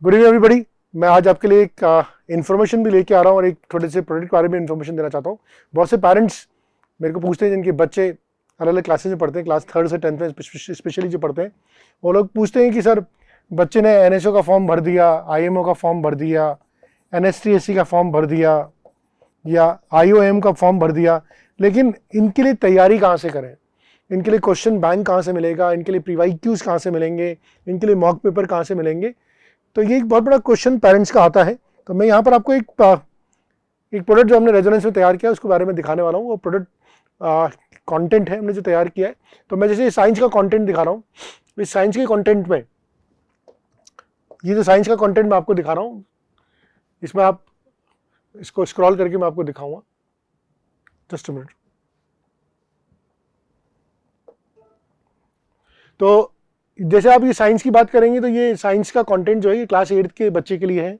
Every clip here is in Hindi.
Good evening everybody. मैं आज आपके लिए एक इन्फॉर्मेशन भी लेके आ रहा हूँ और एक थोड़े से प्रोडक्ट के बारे में इन्फॉर्मेशन देना चाहता हूँ। बहुत से पेरेंट्स मेरे को पूछते हैं जिनके बच्चे अलग अलग क्लासेस में पढ़ते हैं, क्लास 3rd से 10th में स्पेशली जो पढ़ते हैं, वो लोग पूछते हैं कि सर बच्चे ने NSO का फॉर्म भर दिया, IMO का फॉर्म भर दिया, NSTSC का फॉर्म भर दिया या IOM का फॉर्म भर दिया, लेकिन इनके लिए तैयारी कहाँ से करें, इनके लिए क्वेश्चन बैंक कहाँ से मिलेगा, इनके लिए प्रीवाईक्यूज कहाँ से मिलेंगे, इनके लिए मॉक पेपर कहाँ से मिलेंगे। तो ये एक बहुत बड़ा क्वेश्चन पेरेंट्स का आता है। तो मैं यहाँ पर आपको एक प्रोडक्ट जो हमने रेजोनेंस में तैयार किया उसके बारे में दिखाने वाला हूँ। वो प्रोडक्ट कंटेंट है हमने जो तैयार किया है। तो मैं जैसे साइंस का कंटेंट दिखा रहा हूँ, इस साइंस के कंटेंट में ये जो साइंस का कंटेंट मैं आपको दिखा रहा हूँ, इसमें आप इसको स्क्रॉल करके मैं आपको दिखाऊंगा। Just a minute. तो जैसे आप ये साइंस की बात करेंगे तो ये साइंस का कंटेंट जो है ये क्लास 8th के बच्चे के लिए है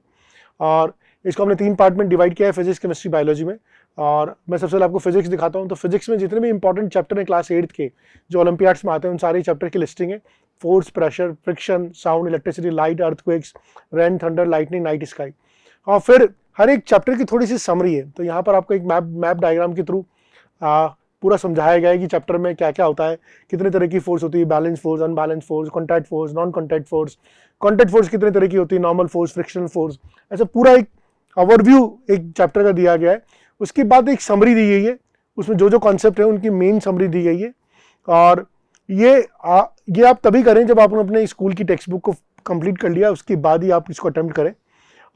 और इसको हमने 3 पार्ट में डिवाइड किया है, फिजिक्स, केमिस्ट्री, बायोलॉजी में। और मैं सबसे पहले आपको फिजिक्स दिखाता हूँ। तो फिजिक्स में जितने भी इंपॉर्टेंट चैप्टर हैं क्लास 8th के जो ओलंपियाड्स में आते हैं उन सारे चैप्टर की लिस्टिंग है। Force, pressure, friction, sound, electricity, light, earthquakes, rain, thunder, lightning, night sky. और फिर हर एक चैप्टर की थोड़ी सी समरी है। तो यहाँ पर आपको एक मैप डायग्राम के थ्रू पूरा समझाया गया है कि चैप्टर में क्या क्या होता है, कितने तरह की फोर्स होती है, balance force, unbalance force, contact force, non contact force कितने तरह की होती है, नॉर्मल फोर्स, फ्रिक्शनल फोर्स, ऐसा पूरा एक ओवरव्यू एक चैप्टर का दिया गया है। उसके बाद एक समरी दी गई है, उसमें जो जो कॉन्सेप्ट है उनकी मेन समरी दी गई है। और ये आप तभी करें जब आपने अपने स्कूल की टेक्स्ट बुक को कंप्लीट कर लिया, उसके बाद ही आप इसको अटेम्प्ट करें।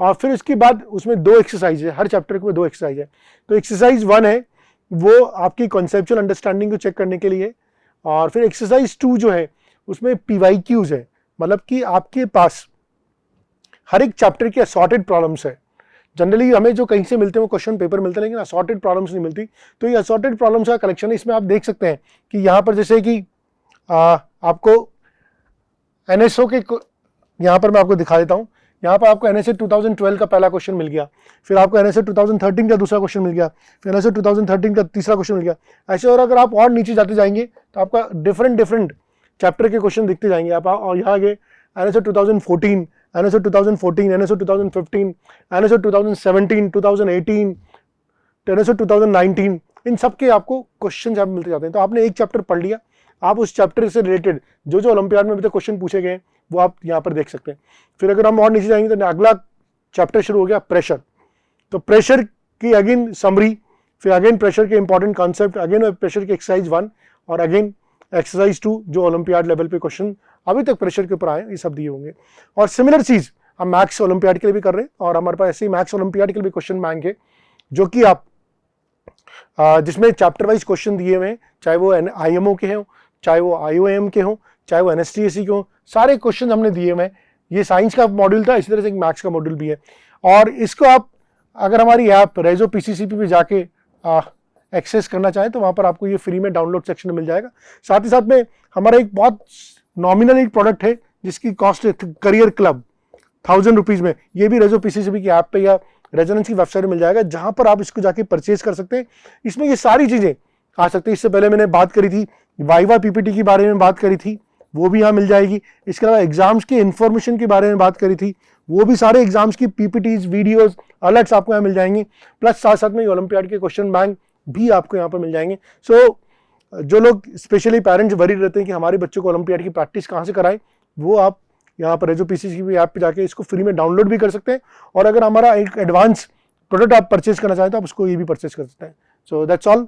और फिर उसके बाद उसमें 2 एक्सरसाइज है, हर चैप्टर में 2 एक्सरसाइज है। तो एक्सरसाइज 1 है वो आपकी कॉन्सेप्चुअल अंडरस्टैंडिंग को चेक करने के लिए, और फिर एक्सरसाइज 2 जो है उसमें PYQs है, मतलब कि आपके पास हर एक चैप्टर की असॉर्टेड प्रॉब्लम्स है। जनरली हमें जो कहीं से मिलते हैं वो क्वेश्चन पेपर मिलते हैं, लेकिन असॉर्टेड प्रॉब्लम्स नहीं मिलती। तो ये असॉर्टेड प्रॉब्लम्स का कलेक्शन है। इसमें आप देख सकते हैं कि यहाँ पर जैसे कि आपको NSO के यहाँ पर मैं आपको दिखा देता हूँ। यहाँ पर आपको NSA 2012 का पहला क्वेश्चन मिल गया, फिर आपको NSA 2013 का दूसरा क्वेश्चन मिल गया, फिर NSA 2013 का तीसरा क्वेश्चन मिल गया। ऐसे और अगर आप और नीचे जाते जाएंगे तो आपका डिफरेंट चैप्टर के क्वेश्चन दिखते जाएंगे। आप और यहाँ आगे NSA 2014, NSA 2014, NSA 2015, NSA 2017, 2018, NSA 2019, इन सब के आपको क्वेश्चन यहाँ मिलते जाते हैं। तो आपने एक चैप्टर पढ़ लिया, आप उस चैप्टर से रिलेटेड जो जो ओलंपियाड में अभी तक क्वेश्चन पूछे गए वो आप यहाँ पर देख सकते हैं। फिर अगर हम और नीचे जाएंगे तो अगला चैप्टर शुरू हो गया प्रेशर। तो प्रेशर की अगेन समरी, फिर अगेन प्रेशर के इंपॉर्टेंट कॉन्सेप्ट, अगेन प्रेशर की एक्सरसाइज 1 और अगेन एक्सरसाइज 2 जो ओलंपियाड लेवल पे क्वेश्चन अभी तक प्रेशर के ऊपर आए ये सब दिए होंगे। और सिमिलर चीज हम मैथ्स ओलंपियाड के लिए भी कर रहे हैं और हमारे पास ऐसे ही मैथ्स ओलंपियाड के लिए भी क्वेश्चन बैंक है जो कि आप जिसमें चैप्टर वाइज क्वेश्चन दिए हुए हैं, चाहे वो IMO के हों, चाहे वो IOM के हों, चाहे वो NSTSC के हों, सारे क्वेश्चन हमने दिए हुए हैं। ये साइंस का मॉड्यूल था, इसी तरह से एक मैथ्स का मॉड्यूल भी है। और इसको आप अगर हमारी ऐप रेजो PCCP पे जाके एक्सेस करना चाहें तो वहाँ पर आपको ये फ्री में डाउनलोड सेक्शन में मिल जाएगा। साथ ही साथ में हमारा एक बहुत नॉमिनल एक प्रोडक्ट है जिसकी कॉस्ट है करियर क्लब 1000 रुपीज़ में। ये भी रेजो PCCP की ऐप पे या रेजोनेंस की वेबसाइट में मिल जाएगा, जहाँ पर आप इसको जाके परचेज कर सकते हैं। इसमें ये सारी चीज़ें आ सकती है। इससे पहले मैंने बात करी थी वाइवा PPT के बारे में बात करी थी, वो भी यहाँ मिल जाएगी। इसके अलावा एग्जाम्स के इन्फॉर्मेशन के बारे में बात करी थी, वो भी सारे एग्जाम्स की PPTs, वीडियोस, अलर्ट्स आपको यहाँ मिल जाएंगे। प्लस साथ साथ में ओलंपियाड के क्वेश्चन बैंक भी आपको यहाँ पर मिल जाएंगे। सो जो लोग स्पेशली पेरेंट्स वरी रहते हैं कि हमारे बच्चों को ओलंपियाड की प्रैक्टिस कहाँ से कराएं, वो आप यहाँ पर रेजो PCCP ऐप पे जाके इसको फ्री में डाउनलोड भी कर सकते हैं। और अगर हमारा एक एडवांस प्रोडक्ट आप परचेज करना चाहें तो आप उसको ये भी परचेज कर सकते हैं। So that's all.